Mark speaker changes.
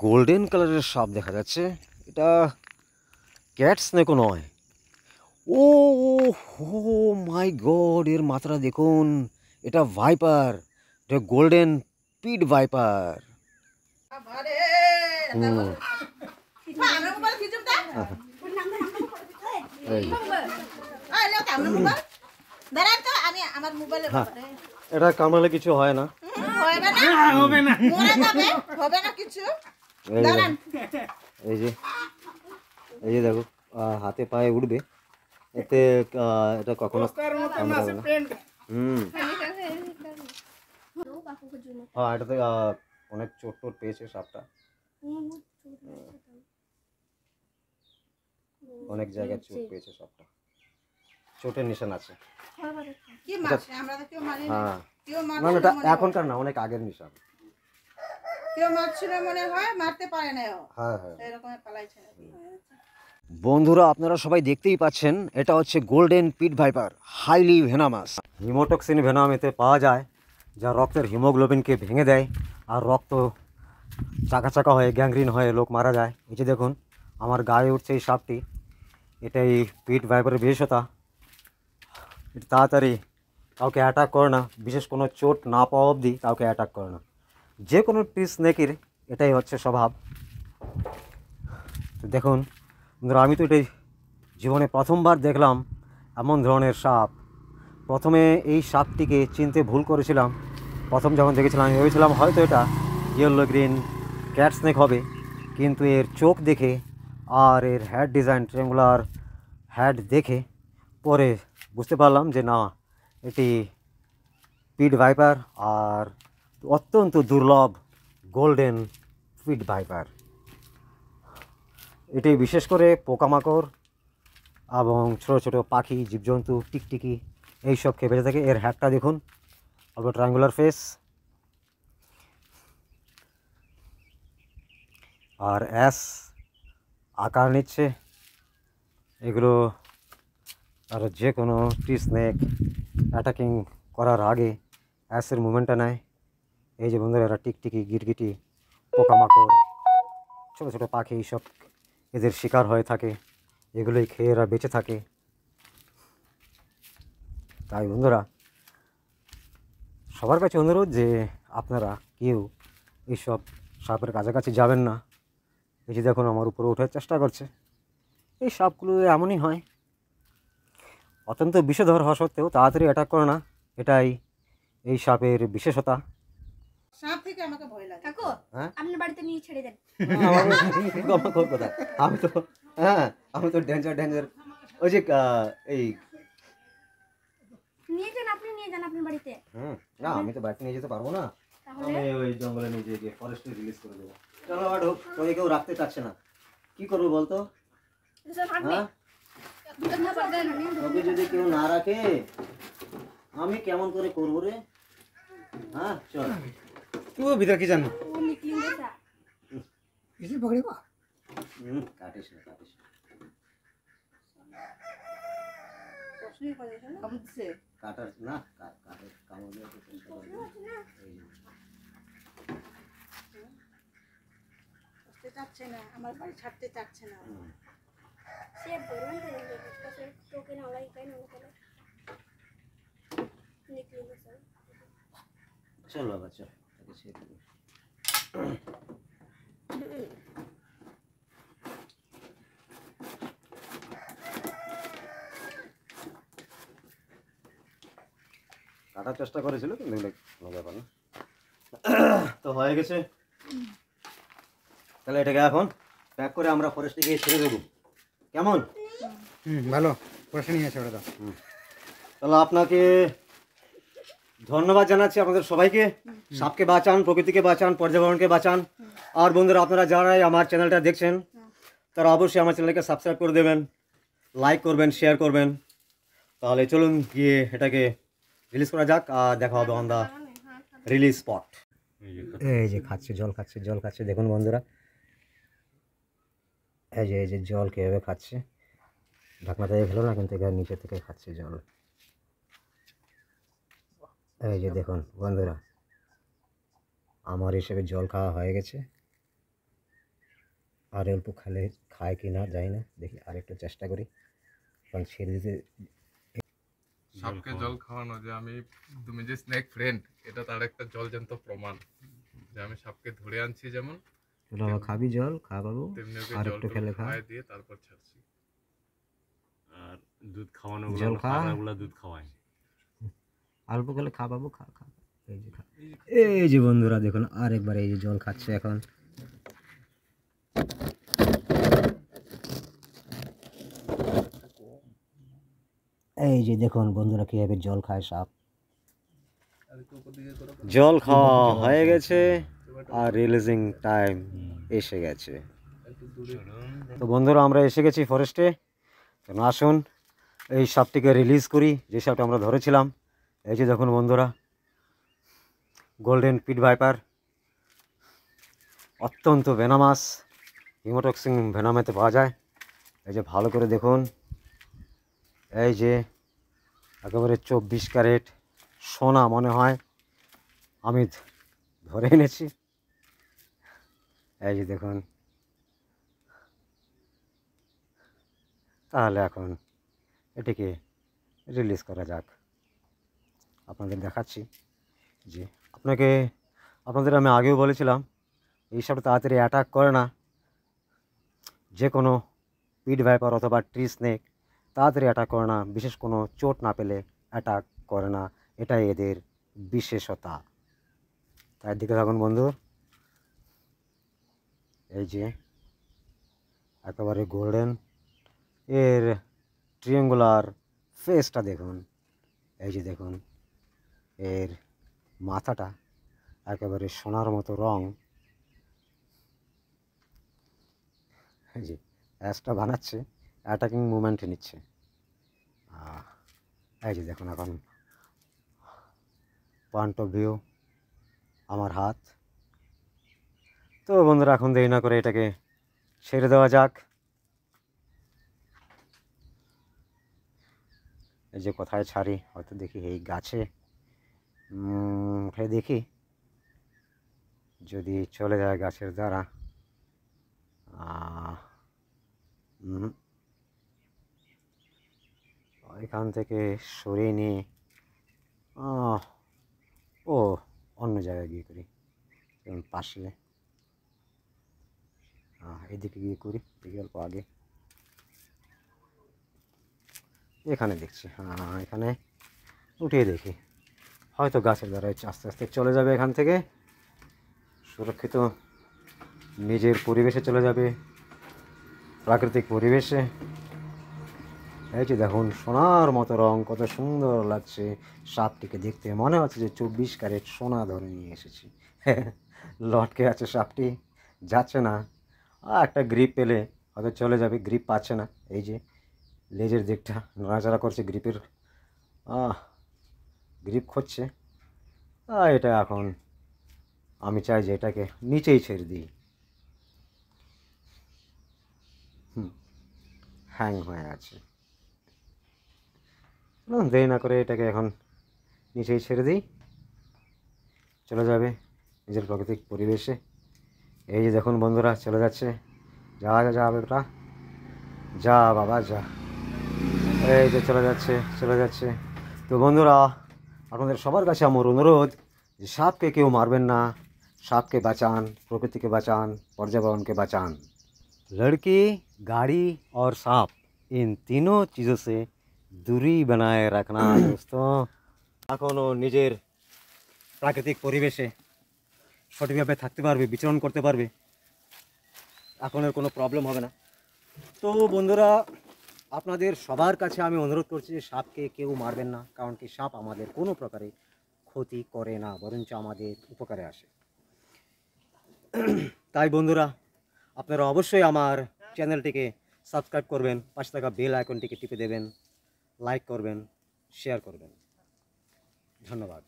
Speaker 1: Golden কালারের সাপ দেখা যাচ্ছে। এটা ক্যাট স্নেকও নয়। ও হো মাই গড, এর মাথাটা দেখুন। এটা ভাইপার, এটা গোল্ডেন পিট ভাইপার। হুম এই যে। হ্যাঁ, এটা কামড়ালে কিছু হয় না। এই যে এই যে দেখো, হাতে পায়ে উঠবে, এতে এটা কখনো কামড়াবে না। হ্যাঁ, এটাতে অনেক চোট টোট পেয়েছে সাপটা, অনেক জায়গায় চোট পেয়েছে সাপটা, চোটের নিশান আছে। হ্যাঁ, না এটা এখনকার না, অনেক আগের নিশান। হ্যাঁ হ্যাঁ, বন্ধুরা আপনারা সবাই দেখতেই পাচ্ছেন, এটা হচ্ছে golden pit viper, highly venomous. Haemotoxin venom এতে পাওয়া যায়, যা রক্তের হিমোগ্লোবিনকে ভেঙে দেয় আর রক্ত চাকা চাকা হয়ে গ্যাংগ্রিন হয়ে লোক মারা যায়। এই যে দেখুন আমার গায়ে উঠছে এই সাপটি। এটাই পিট ভাইপারের বিশেষতা, এটা তাড়াতাড়ি কাউকে অ্যাটাক করে না, বিশেষ কোনো চোট না পাওয়া অবধি কাউকে অ্যাটাক করে না। যে কোনো টি স্নেকের এটাই হচ্ছে স্বভাব। তো দেখুন বন্ধুরা, আমি তো এটাই জীবনে প্রথমবার দেখলাম এমন ধরনের সাপ। প্রথমে এই সাপটিকে চিনতে ভুল করেছিলাম। প্রথম যখন দেখেছিলাম আমি ভেবেছিলাম হয়তো এটা ইয়েলো গ্রিন ক্যাট স্নেক হবে, কিন্তু এর চোখ দেখে আর এর হেড ডিজাইন, ট্রেঙ্গুলার হেড দেখে পরে বুঝতে পারলাম যে না, এটি পিট ভাইপার আর অত্যন্ত দুর্লভ গোল্ডেন পিট ভাইপার। এটি বিশেষ করে পোকামাকড় এবং ছোটো ছোটো পাখি, জীবজন্তু, টিকটিকি এইসব খেয়ে বেঁচে থাকে। এর হ্যাটটা দেখুন, অল্প ট্রায়াঙ্গুলার ফেস আর অ্যাস আকার নিচ্ছে। এগুলো আর যে কোনো টি স্নেক অ্যাটাকিং করার আগে অ্যাসের মুভমেন্টটা নেয়। এই যে বন্ধুরা, এরা টিকটিকি, গিরগিটি, পোকামাকড়, ছোটো ছোটো পাখি এইসব এদের শিকার হয়ে থাকে, এগুলোই খেয়ে এরা বেঁচে থাকে। তাই বন্ধুরা, সবার কাছে অনুরোধ যে আপনারা কেউ এইসব সাপের কাছাকাছি যাবেন না। এই যে দেখুন আমার উপরে ওঠার চেষ্টা করছে। এই সাপগুলো এমনই হয়, অত্যন্ত বিষধর হওয়া সত্ত্বেও তাড়াতাড়ি অ্যাটাক করে না, এটাই এই সাপের বিশেষতা।
Speaker 2: সাপ থেকে আমাকে ভয় লাগে। কাকু,
Speaker 1: হ্যাঁ,
Speaker 2: আপনার বাড়িতে নিয়ে ছেড়ে দেন।
Speaker 1: আমি তো হ্যাঁ, আমি তো ডেঞ্জার ওই যে এই
Speaker 2: নিয়ে যান, আপনি নিয়ে যান আপনার বাড়িতে।
Speaker 1: না, আমি তো বাড়িতে নিয়ে যেতে পারবো না।
Speaker 2: তাহলে
Speaker 1: আমি ওই জঙ্গলে নিয়ে গিয়ে ফরেস্টে রিলিজ করে দেবো। চলো বাবা, ঢোক। তোকে কেউ রাখতে চাচ্ছে না, কি করবো বলতো? হ্যাঁ, তোকে যদি কেউ না রাখে আমি কেমন করে করবো রে? হ্যাঁ চল,
Speaker 3: तू भीतर की जाना
Speaker 2: वो निकलेंगे सा।
Speaker 3: इसे पकड़ेगा
Speaker 1: কাটিস না কাটিস না।
Speaker 2: প্রশ্নই করে না বুঝছে।
Speaker 1: কাটার না, কাটার কামড় দিয়ে তো চেষ্টা করবি। এই যে
Speaker 2: বুঝতে চাচ্ছে না, আমার বাড়ি ছাড়তে চাচ্ছে না।
Speaker 4: সে বলবেন তো সে টোকেন অলাই কাই না করে নিকলেंगे सर।
Speaker 1: চল বাবা চল, তাকে ছেড়ে দেবো। কাটার চেষ্টা করেছিল কিন্তু কোনো ব্যাপার না। তো হয়ে গেছে, তাহলে এটাকে এখন প্যাক করে আমরা ফরেস্টে গিয়ে ছেড়ে দেবো, কেমন?
Speaker 3: ভালো প্রশ্ন নিয়ে ছেড়ে দাও।
Speaker 1: তাহলে আপনাকে ধন্যবাদ জানাচ্ছি, আপনাদের সবাইকে। সাপকে বাঁচান, প্রকৃতিকে বাঁচান, পর্যাবরণকে বাঁচান। আর বন্ধুরা, আপনারা যারাই আমার চ্যানেলটা দেখছেন তারা অবশ্যই আমার চ্যানেলকে সাবস্ক্রাইব করে দেবেন, লাইক করবেন, শেয়ার করবেন। তাহলে চলুন গিয়ে এটাকে রিলিজ করা যাক, আর দেখা হবে অন দা রিলিজ স্পট। এই যে খাচ্ছে, জল খাচ্ছে, জল খাচ্ছে, দেখুন বন্ধুরা, এই যে জল কীভাবে খাচ্ছে। ঢাকনা থেকে খেলো না, কিন্তু এখানে নিচে থেকে খাচ্ছে জল। এই যে দেখুন বন্ধুরা, আমার হিসেবে জল খাওয়া হয়ে গেছে। আর অল্প খেলে খায় কি না জানি না, দেখি আর একটু চেষ্টা করি, কারণ ছেড়ে দিতে।
Speaker 5: সাপকে জল খাওয়ানো যে আমি, তুমি যে স্নেক ফ্রেন্ড, এটা তার একটা জলজান্ত প্রমাণ যে আমি সাপকে ধরে আনছি যেমন,
Speaker 1: খাবি জল, খা বাবু,
Speaker 5: তেমনি ওকে
Speaker 1: আর
Speaker 5: জল
Speaker 1: একটু খেলে খা।
Speaker 5: খাওয়াই দিয়ে তারপর ছাড়ছি।
Speaker 6: আর দুধ খাওয়ানো
Speaker 1: জল খা।
Speaker 6: ওগুলা দুধ খাওয়ায়।
Speaker 1: অল্প খেলে খা বাবু, খা খা, এই যে খা। এই যে বন্ধুরা দেখুন আরেকবার এই যে জল খাচ্ছে এখন। এই যে দেখুন বন্ধুরা কিভাবে জল খায় সাপ। জল খাওয়া হয়ে গেছে আর রিলিজিং টাইম এসে গেছে। তো বন্ধুরা আমরা এসে গেছি ফরেস্টে। তো আসুন এই সাপটিকে রিলিজ করি, যে সাপটা আমরা ধরেছিলাম। এই যে দেখুন বন্ধুরা, গোল্ডেন পিট ভাইপার, অত্যন্ত ভেনামাস, হিমোটক্সিন ভেনামেতে পাওয়া যায়। এই যে ভালো করে দেখুন, এই যে একেবারে 24 ক্যারেট সোনা মনে হয়, আমি ধরে এনেছি। এই যে দেখুন, তাহলে এখন এটিকে রিলিজ করা যাক। আপনাদের দেখাচ্ছি যে আপনাদের আমি আগেও বলেছিলাম এই সব তাড়াতাড়ি অ্যাটাক করে না। যে কোনো পিট ভাইপার অথবা ট্রি স্নেক তাড়াতাড়ি অ্যাটাক করে না, বিশেষ কোনো চোট না পেলে অ্যাটাক করে না, এটাই এদের বিশেষতা। তার দিকে থাকুন বন্ধু, এই যে একেবারে গোল্ডেন, এর ট্রিয়াঙ্গুলার ফেসটা দেখুন। এই যে দেখুন এর মাথাটা একেবারে সোনার মতো রং। এই যে অ্যাসটা বানাচ্ছে, অ্যাটাকিং মুভমেন্টে নিচ্ছে। এই যে দেখুন এখন পয়েন্ট অফ ভিউ আমার হাত। তো বন্ধুরা এখন দেরি না করে এটাকে ছেড়ে দেওয়া যাক। এই যে কোথায় ছাড়ি, হয়তো দেখি এই গাছে উঠে দেখি, যদি চলে যায় গাছের দ্বারা। এখান থেকে সরিয়ে নিয়ে ও অন্য জায়গায় গিয়ে করি, যেমন পাশে এদিকে গিয়ে করি, দেখি অল্প আগে। এখানে দেখছি, এখানে উঠিয়ে দেখি, হয়তো গাছের দ্বারা আস্তে আস্তে চলে যাবে এখান থেকে, সুরক্ষিত নিজের পরিবেশে চলে যাবে, প্রাকৃতিক পরিবেশে। এই যে দেখুন সোনার মতো রং, কত সুন্দর লাগছে সাপটিকে দেখতে, মনে হচ্ছে যে 24 ক্যারেট সোনা ধরে নিয়ে এসেছি। লটকে আছে সাপটি, যাচ্ছে না। একটা গ্রিপ পেলে হয়তো চলে যাবে, গ্রিপ পাচ্ছে না। এই যে লেজের দিকটা নাড়াচাড়া করছে, গ্রিপের গ্রিপ খুঁজছে। এটা এখন আমি চাই যে এটাকে নিচেই ছেড়ে দিই। হ্যাং হয়ে আছে, দেরি না করে এটাকে এখন নিচেই ছেড়ে দিই, চলে যাবে নিজের প্রাকৃতিক পরিবেশে। এই যে দেখুন বন্ধুরা চলে যাচ্ছে, যা যা যা বেটা, যা বাবা যা, এই যে চলে যাচ্ছে চলে যাচ্ছে। তো বন্ধুরা আপনাদের সবার কাছে আমার অনুরোধ যে সাপকে কেউ মারবেন না, সাপকে বাঁচান, প্রকৃতিকে বাঁচান, पर्यावरणকে বাঁচান। लड़की, गाड़ी और सांप, इन तीनों चीज़ों से दूरी बनाए रखना दोस्तों। এখনও নিজের প্রাকৃতিক পরিবেশে সঠিকভাবে থাকতে পারবে, বিচরণ করতে পারবে, এখন আর কোনো প্রবলেম হবে না। তো বন্ধুরা আপনাদের সবার কাছে আমি অনুরোধ করছি যে সাপকে কেউ মারবেন না, কারণ কি সাপ আমাদের কোনো প্রকারে ক্ষতি করে না, বরঞ্চ আমাদের উপকারে আসে। তাই বন্ধুরা আপনারা অবশ্যই আমার চ্যানেলটিকে সাবস্ক্রাইব করবেন, পাশে থাকা বেল আইকনটিকে টিপে দেবেন, লাইক করবেন, শেয়ার করবেন। ধন্যবাদ।